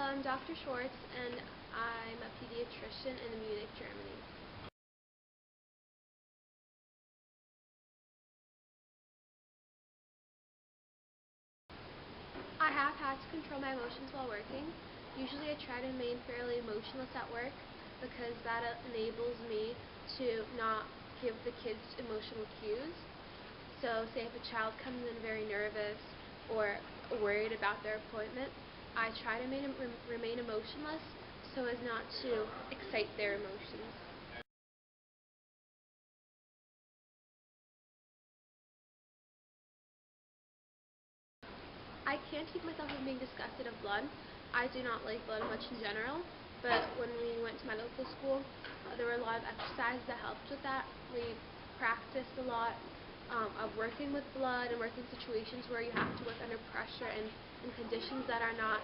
I'm Dr. Schwartz, and I'm a pediatrician in Munich, Germany. I have had to control my emotions while working. Usually I try to remain fairly emotionless at work because that enables me to not give the kids emotional cues. So say if a child comes in very nervous or worried about their appointment, I try to remain emotionless so as not to excite their emotions. I can't keep myself from being disgusted of blood. I do not like blood much in general, but when we went to medical school, there were a lot of exercises that helped with that. We practiced a lot of working with blood and working situations where you have to work under pressure and in conditions that are not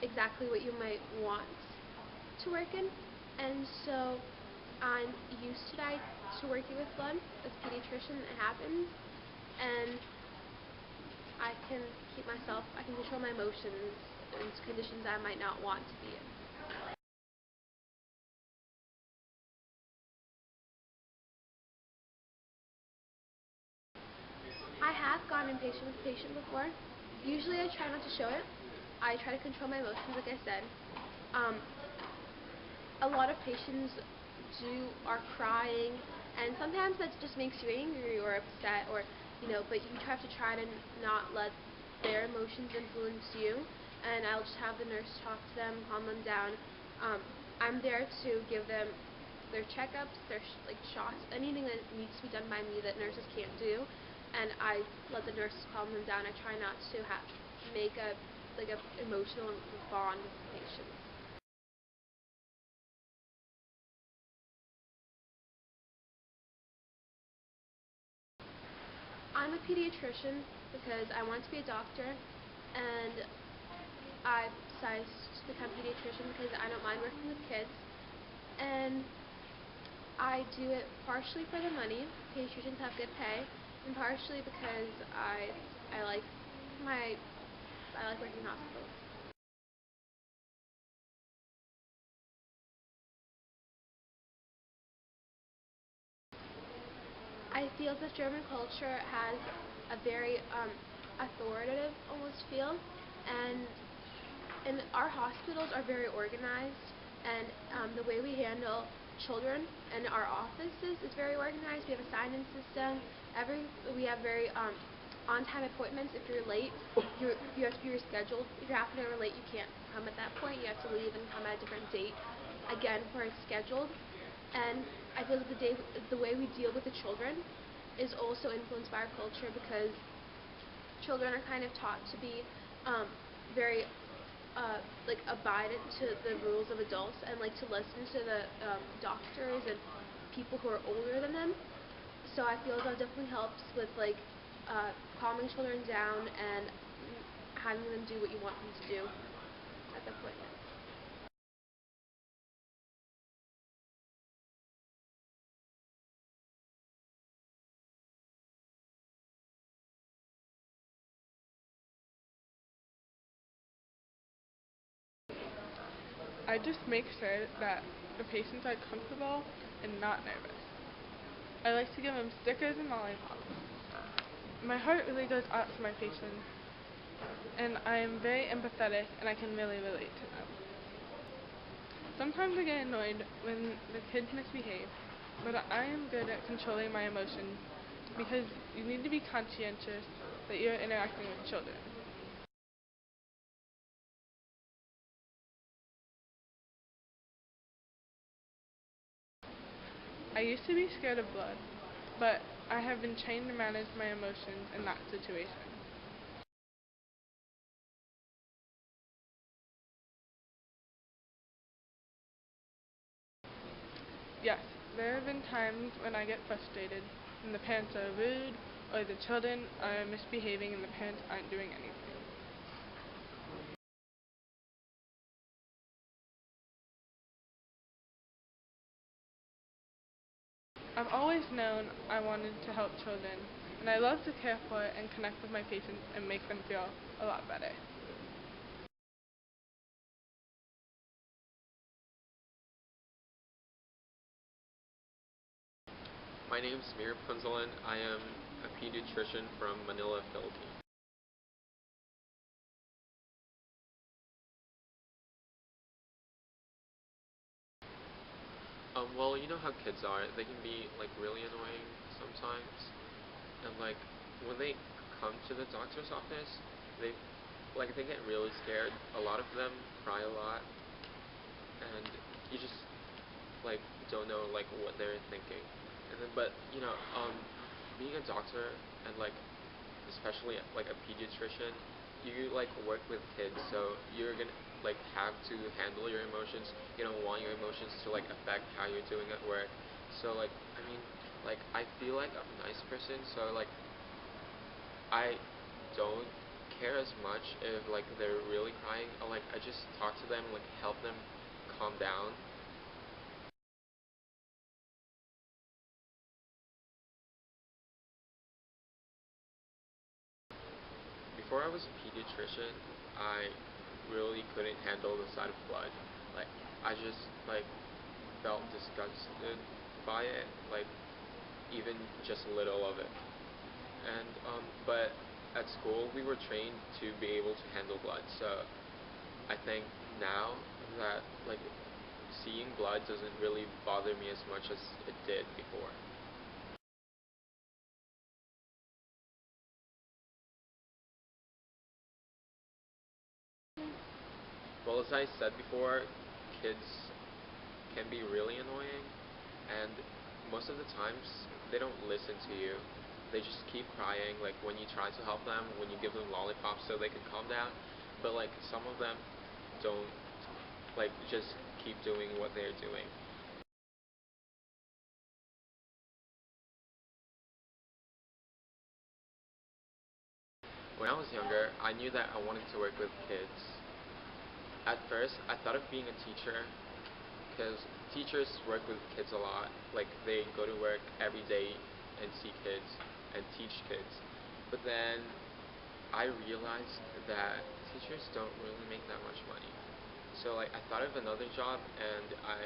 exactly what you might want to work in. And so I'm used to working with blood. As a pediatrician, it happens. And I can control my emotions in conditions I might not want to be in. I have gotten impatient with a patient before. Usually I try not to show it. I try to control my emotions, like I said. Um, a lot of patients are crying, and sometimes that just makes you angry or upset, or but you have to try to not let their emotions influence you. And I'll just have the nurse talk to them, calm them down. I'm there to give them their checkups, their shots, anything that needs to be done by me that nurses can't do, and I let the nurses calm them down. I try not to make a emotional bond with the patients. I'm a pediatrician because I want to be a doctor, and I decided to become a pediatrician because I don't mind working with kids, and I do it partially for the money. Pediatricians have good pay, and partially because I like my I like working in hospitals. I feel that German culture has a very authoritative almost feel, and our hospitals are very organized, and the way we handle children in our offices is very organized. We have a sign-in system. We have very on-time appointments. If you're late, you have to be rescheduled. If you're half an hour late, you can't come at that point. You have to leave and come at a different date. Again, where it's scheduled. And I feel that the way we deal with the children is also influenced by our culture because children are kind of taught to be very abided to the rules of adults and like to listen to the doctors and people who are older than them. So I feel that definitely helps with calming children down and having them do what you want them to do at the appointment. I just make sure that the patients are comfortable and not nervous. I like to give them stickers and lollipops. My heart really goes out to my patients, and I am very empathetic, and I can really relate to them. Sometimes I get annoyed when the kids misbehave, but I am good at controlling my emotions because you need to be conscientious that you're interacting with children. I used to be scared of blood, but I have been trained to manage my emotions in that situation. Yes, there have been times when I get frustrated when the parents are rude or the children are misbehaving and the parents aren't doing anything. I've always known I wanted to help children, and I love to care for and connect with my patients and make them feel a lot better. My name is Mir Punzalan. I am a pediatrician from Manila, Philippines. Well, you know how kids are. They can be like really annoying sometimes, and like when they come to the doctor's office, they they get really scared. A lot of them cry a lot, and you just like don't know like what they're thinking. And then, but being a doctor and like especially like a pediatrician, you like work with kids, so you're gonna like have to handle your emotions. You don't want your emotions to like affect how you're doing at work. So like I mean, like I feel like I'm a nice person, so like I don't care as much if like they're really crying. I just talk to them, like help them calm down. Before I was a pediatrician, I really couldn't handle the sight of blood. Like I just like felt disgusted by it, like even just a little of it. And but at school we were trained to be able to handle blood. So I think now that like seeing blood doesn't really bother me as much as it did before. Well, as I said before, kids can be really annoying, and most of the times they don't listen to you. They just keep crying, like when you try to help them, when you give them lollipops so they can calm down. But like some of them don't, like just keep doing what they're doing. When I was younger, I knew that I wanted to work with kids. At first, I thought of being a teacher because teachers work with kids a lot. Like they go to work every day and see kids and teach kids. But then I realized that teachers don't really make that much money. So like I thought of another job, and I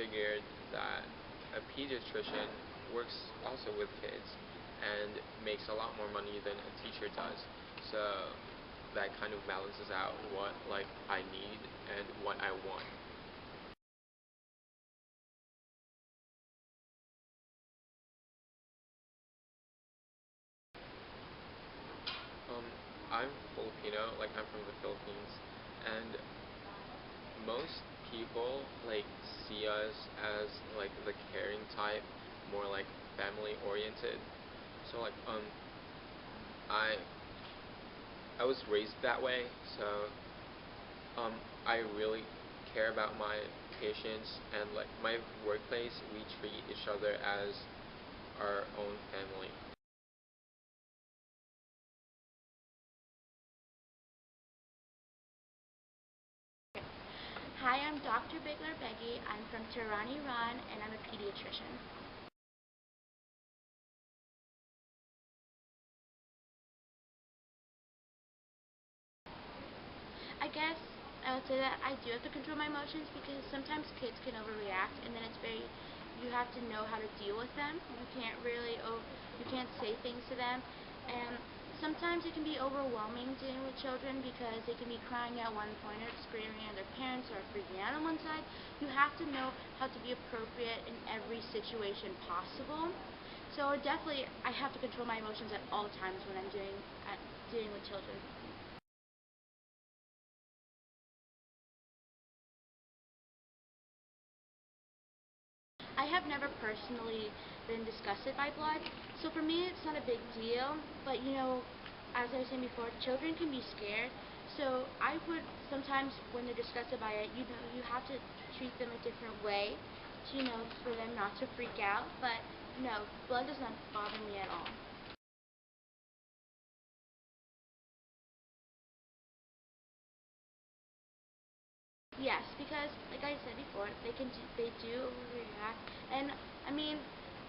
figured that a pediatrician works also with kids and makes a lot more money than a teacher does. So that kind of balances out what like I need and what I want. Um, I'm Filipino, like I'm from the Philippines, and most people like see us as like the caring type, more like family oriented. So like I I was raised that way, so I really care about my patients, and like my workplace, we treat each other as our own family. Hi, I'm Dr. Bigler Beggy. I'm from Tehran, Iran, and I'm a pediatrician. I guess I would say that I do have to control my emotions because sometimes kids can overreact, and then you have to know how to deal with them. You can't say things to them, and sometimes it can be overwhelming dealing with children because they can be crying at one point or screaming at their parents or freaking out on one side. You have to know how to be appropriate in every situation possible. So definitely, I have to control my emotions at all times when dealing with children. I have never personally been disgusted by blood, so for me it's not a big deal. But as I was saying before, children can be scared. So I would sometimes, when they're disgusted by it, you have to treat them a different way, for them not to freak out. But no, blood does not bother me at all. Yes, because like I said before, they do overreact, and I mean,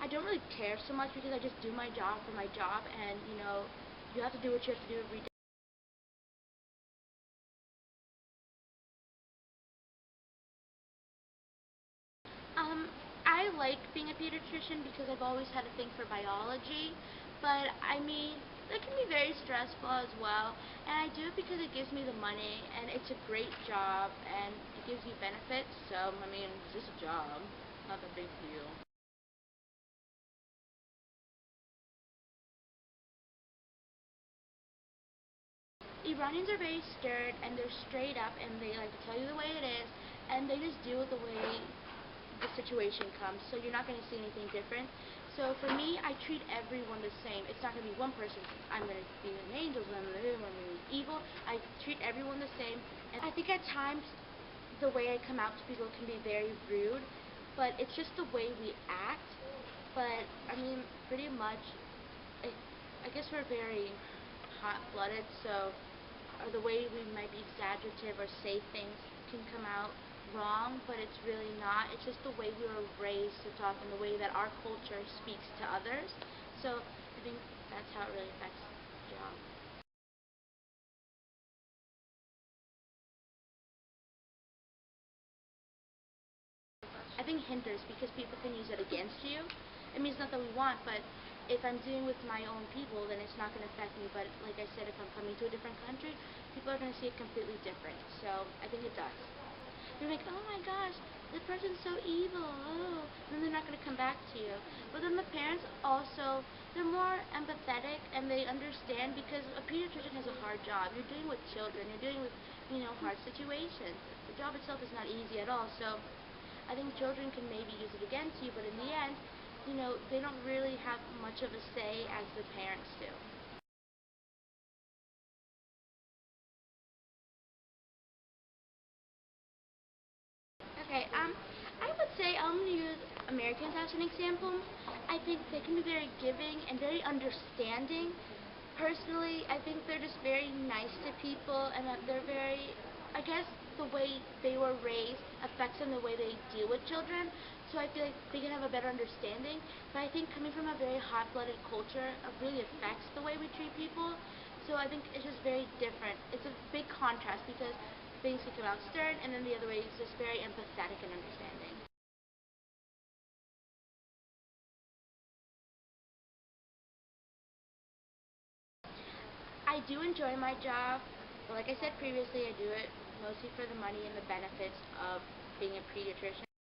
I don't really care so much because I just do my job for my job, and you have to do what you have to do every day. Um, I I like being a pediatrician because I've always had a thing for biology, but I mean, that can be very stressful as well, and I do it because it gives me the money, and it's a great job, and it gives you benefits, so, I mean, it's just a job, not a big deal. Iranians are very stern, and they're straight up, and they like to tell you the way it is, and they just deal with the way the situation comes, so you're not going to see anything different. So for me, I treat everyone the same. It's not going to be one person. I'm going to be an angel, I'm going to be evil. I treat everyone the same. And I think at times the way I come out to people can be very rude, but it's just the way we act. But I mean, pretty much, I guess we're very hot-blooded, so or the way we might be exaggerative or say things can come out wrong, but it's really not. It's just the way we were raised to talk and the way that our culture speaks to others. So I think that's how it really affects the job. I think hinders because people can use it against you. It means not that we want, but if I'm dealing with my own people, then it's not going to affect me. But like I said, if I'm coming to a different country, people are going to see it completely different. So I think it does. They're like, oh my gosh, this person's so evil, oh, and then they're not going to come back to you. But then the parents also, they're more empathetic and they understand because a pediatrician has a hard job. You're dealing with children, you're dealing with, hard situations. The job itself is not easy at all, so I think children can maybe use it against you, but in the end, they don't really have much of a say as the parents do. Okay, I would say I'm going to use Americans as an example. I think they can be very giving and very understanding. Personally, I think they're just very nice to people and that they're very, I guess the way they were raised affects them the way they deal with children. So I feel like they can have a better understanding. But I think coming from a very hot-blooded culture, it really affects the way we treat people. So I think it's just very different. It's a big contrast because things can come out stern, and then the other way is just very empathetic and understanding. I do enjoy my job, but like I said previously, I do it mostly for the money and the benefits of being a pediatrician.